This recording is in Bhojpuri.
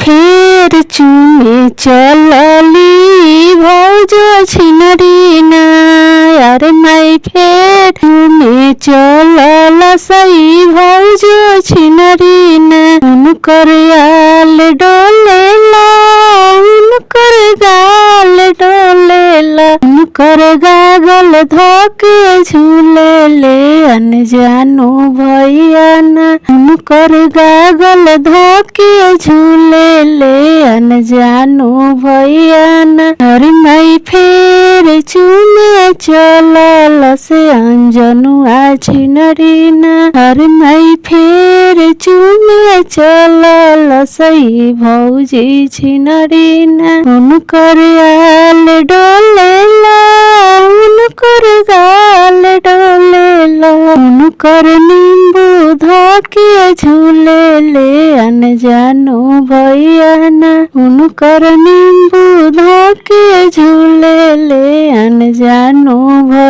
फेर चुमे चलली भौज छिनरी ना। अरे माई फेर चुमे चलल सई भौज छिनरी ना। उनकर आल डोलेला उनकर गाल डोलेला उनकर गागल धोके झूलेले अनजानो भैया ना। उनकर गागल धोके झूलेले अनजानो भैया ना। अरे माई फेर चुमे चलल से अंजनुआ छिनरी ना। अरे माई फेर चुमे चलल सई भौजी छिनरी ना। उनकर आल डोलेला उनकर गाल डोलेला उनकर नींबू धोके झूलेले अनजानो भैया ना। उनकर नींबू धोके झूलेले अनजानो भैया।